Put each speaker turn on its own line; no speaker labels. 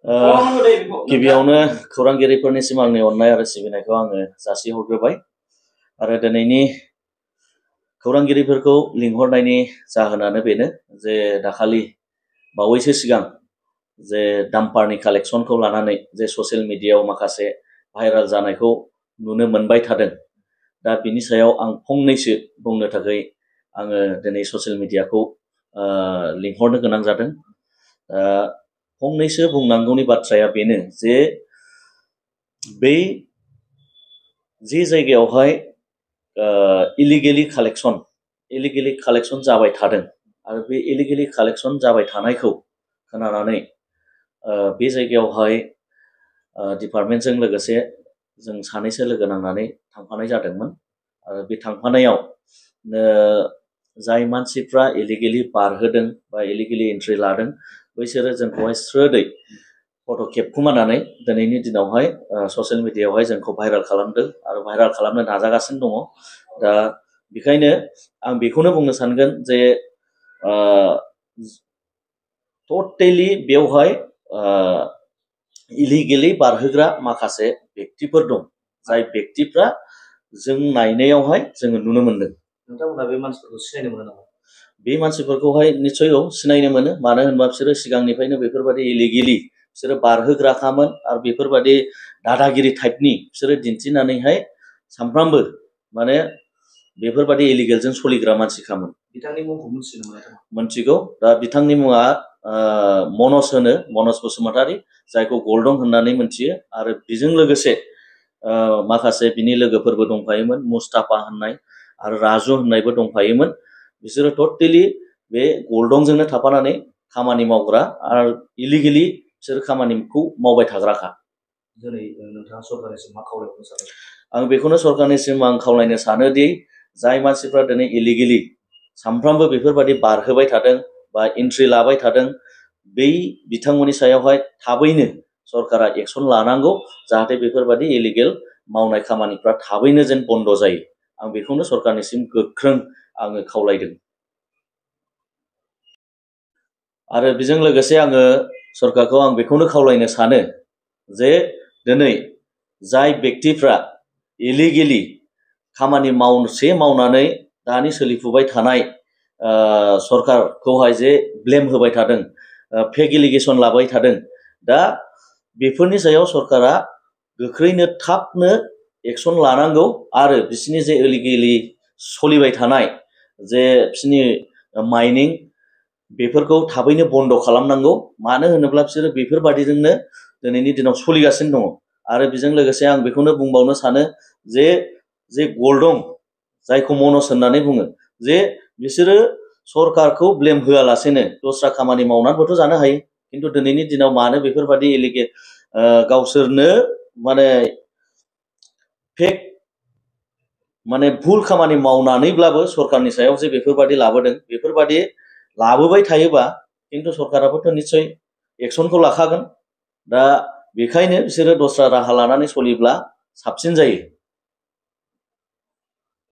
गिबियावनो खौरांगिरिफोरनिसिम आंनि अननाय आरो सिबिनायखौ आङो जासिहरग्रोबाय आरो दिनैनि खौरांगिरिफोरखौ लिंहरनायनि जाहोनानो बेनो जे दाखालि बावैसो सिगां जे डाम्पारनि कालेक्सनखौ लानानै जे ससियेल मिडियायाव माखासे भाइराल जानायखौ नुनो मोनबाय थादों दा बिनि सायाव आं फंनैसो बुंनो थाखाय आङो दिनै ससियेल मिडियाखौ लिंहरनो गोनां जादों फंनैसो बुंनांगौनि बाथ्राया बेनो जे बे जे जायगायावहाय इलिगेलि कालेक्सन जाबाय थादों आरो बे इलिगेलि कालेक्सन जाबाय थानायखौ खोनानानै बे जायगायावहाय डिपार्टमेन्टजों लोगोसे जों सानैसो लोगो नांनानै थांफानाय जादोंमोन आरो बे थांफानायाव जाय मानसिफ्रा इलिगेलि बारहोदों बा इलिगेलि एन्ट्रि लादों बैसोरो जोंखौहाय स्रोदै फट' खेबखुमानानै दिनैनि दिनावहाय ससियेल मिडियायावहाय जोंखौ भाइराल खालामदों आरो भाइराल खालामनो नाजागासिनो दङ दा बेखायनो आं बेखौनो बुंनो सानगोन जे टटेलि बेवहाय इलिगेलि बारहोग्रा माखासे व्यक्तिफोर दं जाय व्यक्तिफ्रा जों नायनायावहाय जोङो नुनो मोनदों नोंथांमोना बे मानसिफोरखौ सिनायनो मोनो नामा बे मानसिफोरखौहाय निश्चय सिनायनो मोनो मानो होनबा बिसोरो सिगांनिफ्रायनो बेफोरबायदि इलिगेलि बिसोरो बारहोग्राखामोन आरो बेफोरबायदि दादागिरि टाइपनि बिसोरो दिन्थिनानैहाय सानफ्रामबो माने बेफोरबायदि इलिगेलजों सोलिग्रा मानसिखामोन बिथांनि मुंखौ मिथिनो मोनथिगौ दा बिथांनि मुङा मनज बसुमतारी जायखौ गल्डन होननानै मोनथियो आरो बेजों लोगोसे माखासे बिनि लोगोफोरबो दंफायोमोन मुस्ताफा होननाय आरो राजु होननायबो दंफायोमोन बिसोरो टटेलि बे गल्डनजोंनो थाफानानै खामानि मावग्रा आरो इलिगेलि बिसोर खामानिखौ मावबाय थाग्राखा दिनै नोंथाङा सरकारनिसिम मा खावलायनो सानो आं बेखौनो सरकारनिसिम आं खावलायनो सानोदि जाय मानसिफ्रा दिनै इलिगेलि सानफ्रामबो बेफोरबायदि बारहोबाय थादों बा एन्ट्रि लाबाय थादों बै बिथांमोननि सायावहाय थाबैनो सरकारा एक्सन लानांगौ जाहाथे बेफोरबायदि इलिगेल मावनाय खामानिफ्रा थाबैनो जेन बन्द जायो आं बेखौनो सरकारनिसिम गोख्रों आङो खावलायदों आरो बेजों लोगोसे आङो सरकारखौ आं बेखौनो खावलायनो सानो जे दिनै जाय व्यक्तिफ्रा इलिगेलि खामानि मावनानै दानि सोलिफुबाय थानाय सरकारखौहाय जे ब्लेम होबाय थादों फेक एलिगेसन लाबाय थादों दा बेफोरनि सायाव सरकारा गोख्रैनो थाबनो एक्सन लानांगौ आरो बिसोरनि जे इलिगेलि सोलिबाय थानाय जे बिसोरनि माइनिं बेफोरखौ थाबैनो बन्द खालामनांगौ मानो होनोब्ला बिसोरो बेफोरबादिजोंनो दिनैनि दिनाव सोलिगासिनो दङ आरो बेजों लोगोसे आं बेखौनो बुंबावनो सानो जे गल्डन जायखौ मनज होननानै बुङो जे बिसोरो सरकारखौ ब्लेम होआलासेनो दस्रा खामानि मावनानैबोथ' जानो हायो किन्तु दिनैनि दिनाव मानो बेफोरबादि इलिगेल गावसोरनो माने फेक माने भुल खामानि मावनानैब्लाबो सरकारनि सायाव जे बेफोरबादि लाबोदों बेफोरबादि लाबोबाय थायोबा किन्तु सरकाराबोथ' निश्चय एक्सनखौ लाखागोन दा बेखायनो बिसोरो दस्रा राहा लानानै सोलिब्ला साबसिन जायो